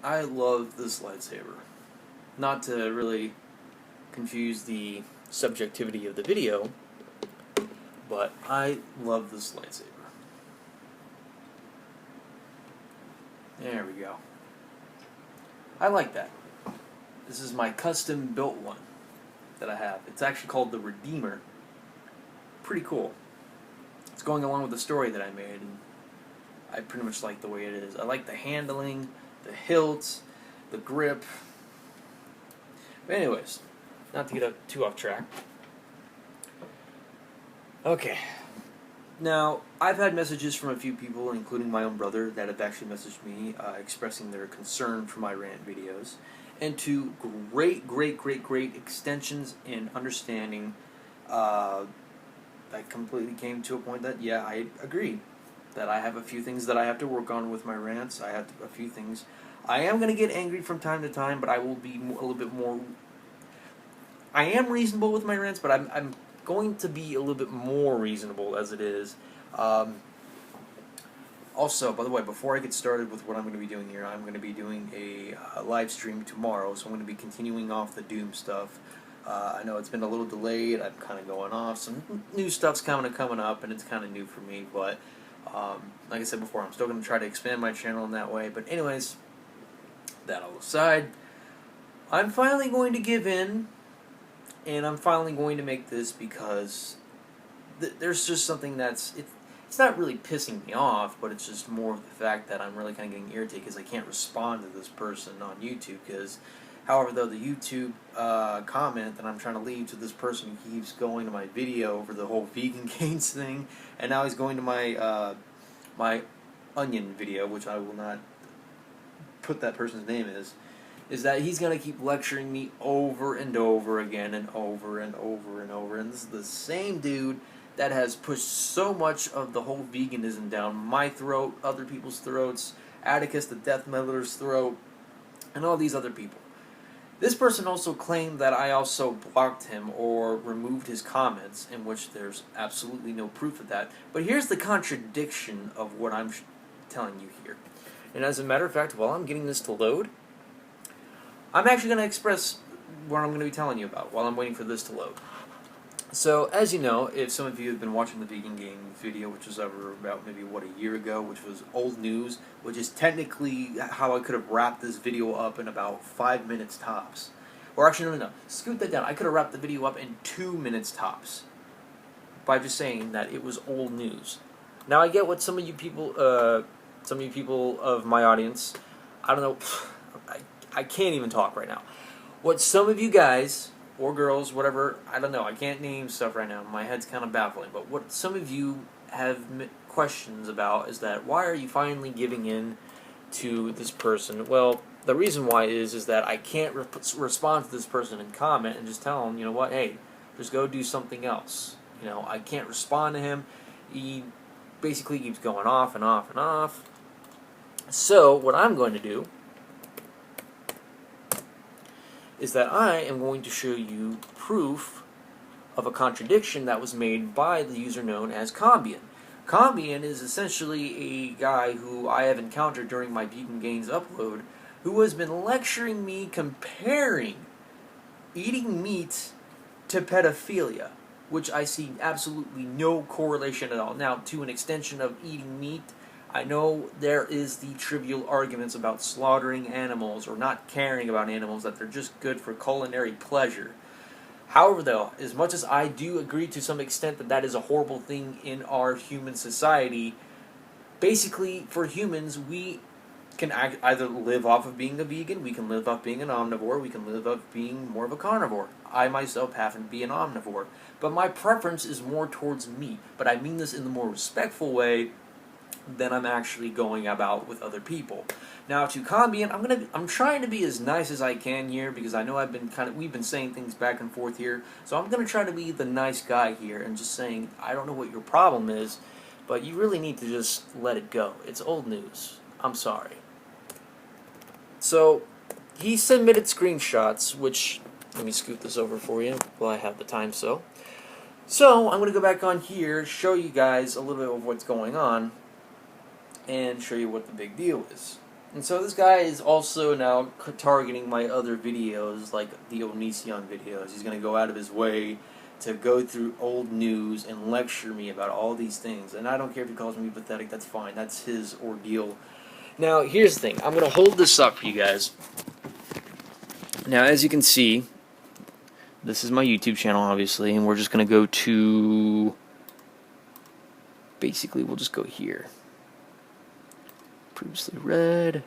I love this lightsaber. Not to really confuse the subjectivity of the video, but I love this lightsaber. There we go. I like that. This is my custom built one that I have. It's actually called the Redeemer. Pretty cool. It's going along with the story that I made, and I pretty much like the way it is. I like the handling, the hilt, the grip. But anyways, not to get too off track. Okay. Now, I've had messages from a few people, including my own brother, that have actually messaged me expressing their concern for my rant videos, and to great extensions in understanding. I completely came to a point that, yeah, I agree that I have a few things that I have to work on with my rants. I have a few things. I am going to get angry from time to time, but I will be a little bit more... I am reasonable with my rants, but I'm going to be a little bit more reasonable as it is. Also, by the way, before I get started with what I'm going to be doing here, I'm going to be doing a live stream tomorrow, so I'm going to be continuing off the Doom stuff. I know it's been a little delayed. I'm kind of going off. Some new stuff's coming up, and it's kind of new for me. But like I said before, I'm still going to try to expand my channel in that way. But anyways, that all aside, I'm finally going to give in, and I'm finally going to make this because there's just something that's... It's not really pissing me off, but it's just more of the fact that I'm really kind of getting irritated because I can't respond to this person on YouTube. Because, however, though, the YouTube comment that I'm trying to leave to this person keeps going to my video over the whole vegan gains thing, and now he's going to my my onion video, which I will not put that person's name is that he's going to keep lecturing me over and over again and over and over and over. And this is the same dude that has pushed so much of the whole veganism down my throat, other people's throats, Atticus the Death Meddler's throat, and all these other people. This person also claimed that I also blocked him or removed his comments, in which there's absolutely no proof of that. But here's the contradiction of what I'm telling you here. And as a matter of fact, while I'm getting this to load, I'm actually going to express what I'm going to be telling you about while I'm waiting for this to load. So, as you know, if some of you have been watching the Vegan Game video, which was over about maybe, a year ago, which was old news, which is technically how I could have wrapped this video up in about 5 minutes tops. Or actually, no, scoot that down. I could have wrapped the video up in 2 minutes tops by just saying that it was old news. Now, I get what some of you people of my audience, I don't know, I can't even talk right now. What some of you guys... or girls, whatever, I don't know, I can't name stuff right now, my head's kind of baffling, but what some of you have questions about is that, why are you finally giving in to this person? Well, the reason why is that I can't respond to this person in comment and just tell him, you know what, hey, just go do something else. You know, I can't respond to him. He basically keeps going off and off and off. So, what I'm going to do is that I am going to show you proof of a contradiction that was made by the user known as Combienne. Combienne is essentially a guy who I have encountered during my Vegan Gains upload, who has been lecturing me comparing eating meat to pedophilia, which I see absolutely no correlation at all. Now, to an extension of eating meat, I know there is the trivial arguments about slaughtering animals or not caring about animals, that they're just good for culinary pleasure. However, though, as much as I do agree to some extent that that is a horrible thing in our human society, basically, for humans, we can either live off of being a vegan, we can live off being an omnivore, we can live off being more of a carnivore. I myself happen to be an omnivore. But my preference is more towards meat. But I mean this in the more respectful way than I'm actually going about with other people. Now, to Combienne, I'm trying to be as nice as I can here, because I know we've been saying things back and forth here. So I'm gonna try to be the nice guy here and just saying, I don't know what your problem is, but you really need to just let it go. It's old news. I'm sorry. So he submitted screenshots, which, let me scoot this over for you while I have the time. So I'm gonna go back on here, show you guys a little bit of what's going on, and show you what the big deal is. And so this guy is also now targeting my other videos, like the Onision videos. He's going to go out of his way to go through old news and lecture me about all these things. And I don't care if he calls me pathetic, that's fine. That's his ordeal. Now, here's the thing. I'm going to hold this up for you guys. Now, as you can see, this is my YouTube channel, obviously, and we're just going to go to... Basically, we'll just go here. Previously read.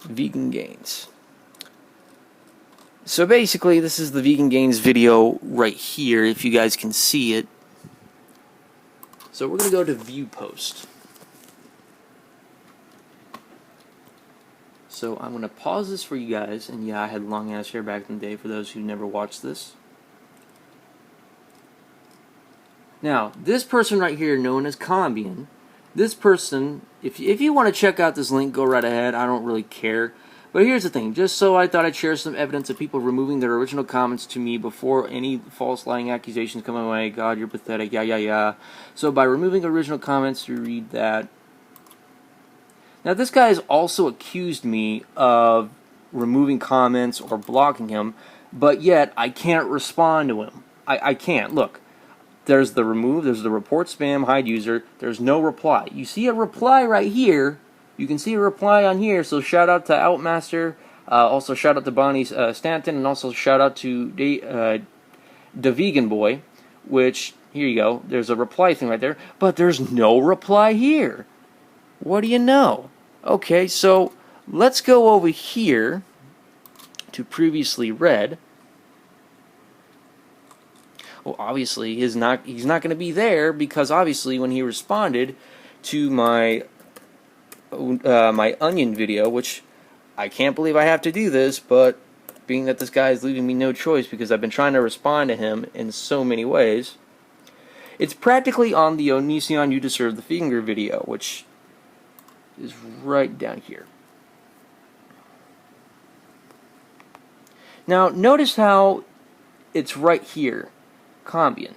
Vegan Gains. So basically, this is the Vegan Gains video right here, if you guys can see it. So we're going to go to View Post. So I'm going to pause this for you guys, and yeah, I had long ass hair back in the day for those who never watched this. Now, this person right here, known as Combienne, this person, if you want to check out this link, go right ahead, I don't really care. But here's the thing, just so I thought I'd share some evidence of people removing their original comments to me before any false lying accusations come my way. God, you're pathetic, yeah. So by removing original comments, you read that. Now this guy has also accused me of removing comments or blocking him, but yet I can't respond to him. I can't. Look, there's the remove, there's the report spam, hide user, there's no reply. You see a reply right here. You can see a reply on here, so shout out to Outmaster, also shout out to Bonnie Stanton, and also shout out to the Vegan Boy, which, here you go, there's a reply thing right there, but there's no reply here. What do you know? Okay, so let's go over here to previously read. Well, obviously, he's not going to be there, because obviously when he responded to my my onion video, which I can't believe I have to do this, but being that this guy is leaving me no choice because I've been trying to respond to him in so many ways, it's practically on the Onision You Deserve the Finger video, which is right down here. Now, notice how it's right here, Combienne.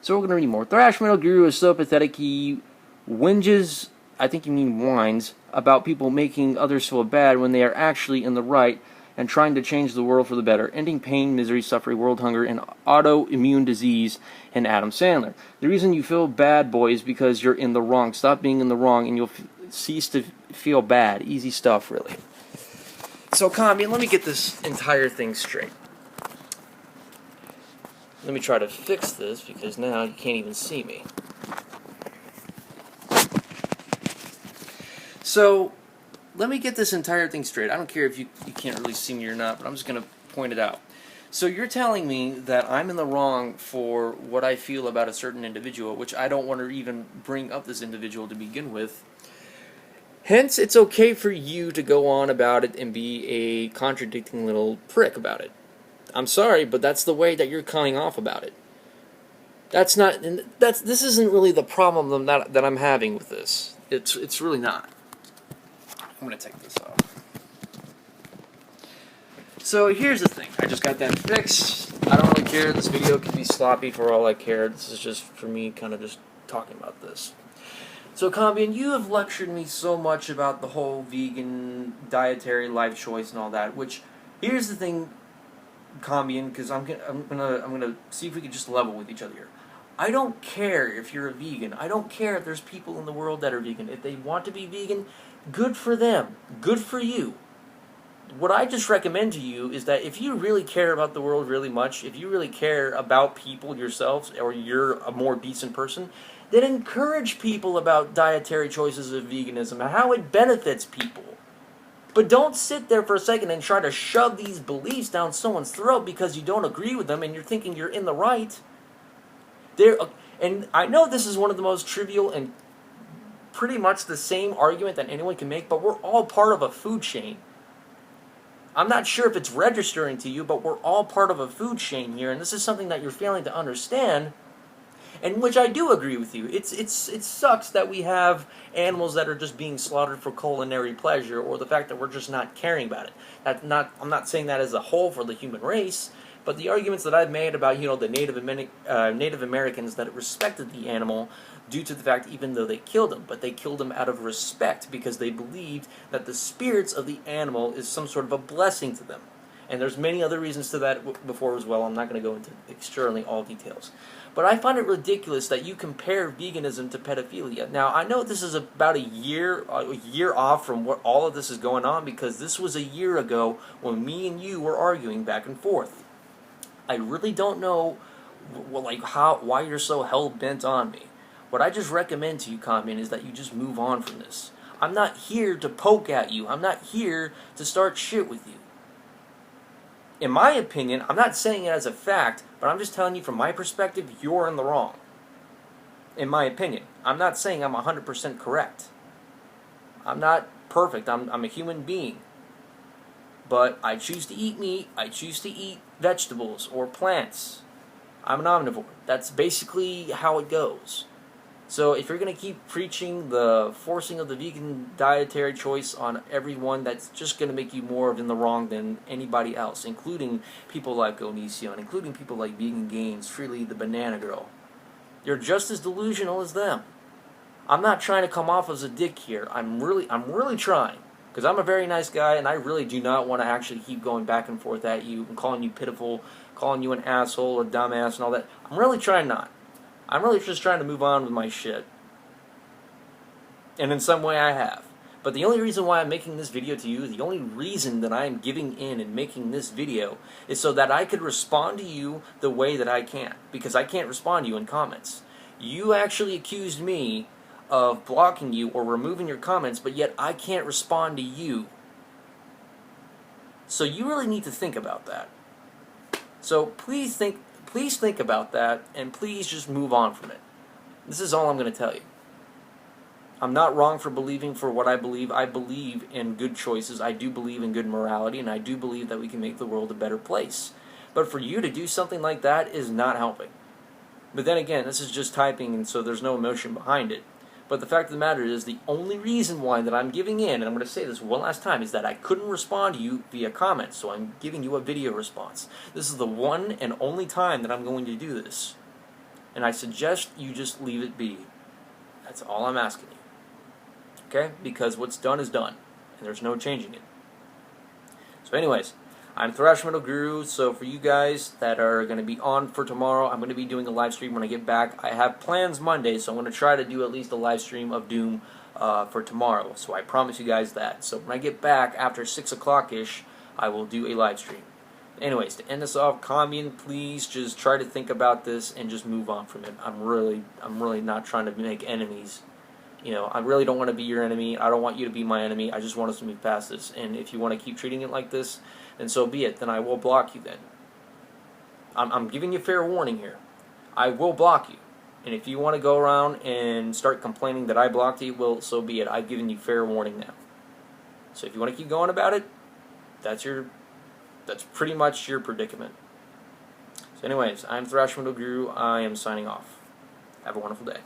So we're going to read more. ThrashMetalGuru is so pathetic he whinges, I think you mean whines, about people making others feel bad when they are actually in the right and trying to change the world for the better, ending pain, misery, suffering, world hunger, and autoimmune disease, and Adam Sandler. The reason you feel bad, boy, is because you're in the wrong. Stop being in the wrong and you'll cease to feel bad. Easy stuff, really. So, Combienne, let me get this entire thing straight. Let me try to fix this, because now you can't even see me. So, let me get this entire thing straight. I don't care if you can't really see me or not, but I'm just going to point it out. So you're telling me that I'm in the wrong for what I feel about a certain individual, which I don't want to even bring up this individual to begin with. Hence, it's okay for you to go on about it and be a contradicting little prick about it. I'm sorry, but that's the way that you're coming off about it. This isn't really the problem that I'm having with this. It's really not. I'm going to take this off. So here's the thing. I just got that fixed. I don't really care. This video could be sloppy for all I care. This is just for me kind of just talking about this. So Combienne, you have lectured me so much about the whole vegan dietary life choice and all that, which here's the thing, Combienne, because I'm gonna see if we can just level with each other here. I don't care if you're a vegan. I don't care if there's people in the world that are vegan. If they want to be vegan, good for them. Good for you. What I just recommend to you is that if you really care about the world really much, if you really care about people yourselves, or you're a more decent person, then encourage people about dietary choices of veganism and how it benefits people. But don't sit there for a second and try to shove these beliefs down someone's throat because you don't agree with them and you're thinking you're in the right. And I know this is one of the most trivial and pretty much the same argument that anyone can make, but we're all part of a food chain. I'm not sure if it's registering to you, but we're all part of a food chain here, and this is something that you're failing to understand, and which I do agree with you. It sucks that we have animals that are just being slaughtered for culinary pleasure, or the fact that we're just not caring about it. I'm not saying that as a whole for the human race, but the arguments that I've made about, the Native Americans that respected the animal, due to the fact even though they killed him, but they killed him out of respect because they believed that the spirits of the animal is some sort of a blessing to them. And there's many other reasons to that before as well. I'm not going to go into externally all details. But I find it ridiculous that you compare veganism to pedophilia. Now, I know this is about a year off from what all of this is going on, because this was a year ago when me and you were arguing back and forth. I really don't know why you're so hell-bent on me. What I just recommend to you, Combienne, is that you just move on from this. I'm not here to poke at you. I'm not here to start shit with you. In my opinion, I'm not saying it as a fact, but I'm just telling you from my perspective, you're in the wrong. In my opinion. I'm not saying I'm 100% correct. I'm not perfect. I'm a human being. But I choose to eat meat. I choose to eat vegetables or plants. I'm an omnivore. That's basically how it goes. So if you're going to keep preaching the forcing of the vegan dietary choice on everyone, that's just going to make you more in the wrong than anybody else, including people like Onision, including people like Vegan Gains, Freely the Banana Girl. You're just as delusional as them. I'm not trying to come off as a dick here. I'm really trying, because I'm a very nice guy, and I really do not want to actually keep going back and forth at you and calling you pitiful, calling you an asshole, a dumbass, and all that. I'm really trying not. I'm really just trying to move on with my shit. And in some way I have. But the only reason why I'm making this video to you, the only reason that I'm giving in and making this video, is so that I could respond to you the way that I can. Because I can't respond to you in comments. You actually accused me of blocking you or removing your comments, but yet I can't respond to you. So you really need to think about that. So please think about that, and please just move on from it. This is all I'm going to tell you. I'm not wrong for believing for what I believe. I believe in good choices. I do believe in good morality, and I do believe that we can make the world a better place. But for you to do something like that is not helping. But then again, this is just typing, and so there's no emotion behind it. But the fact of the matter is, the only reason why that I'm giving in, and I'm going to say this one last time, is that I couldn't respond to you via comments, so I'm giving you a video response. This is the one and only time that I'm going to do this. And I suggest you just leave it be. That's all I'm asking you. Okay? Because what's done is done, and there's no changing it. So anyways, I'm ThrashMetalGuru, so for you guys that are going to be on for tomorrow, I'm going to be doing a live stream when I get back. I have plans Monday, so I'm going to try to do at least a live stream of Doom for tomorrow. So I promise you guys that. So when I get back after 6 o'clock-ish, I will do a live stream. Anyways, to end this off, Combienne, please just try to think about this and just move on from it. I'm really not trying to make enemies. You know, I really don't want to be your enemy. I don't want you to be my enemy. I just want us to move past this. And if you want to keep treating it like this, then so be it. Then I will block you then. I'm giving you fair warning here. I will block you. And if you want to go around and start complaining that I blocked you, well, so be it. I've given you fair warning now. So if you want to keep going about it, that's pretty much your predicament. So anyways, I'm ThrashMetalGuru. I am signing off. Have a wonderful day.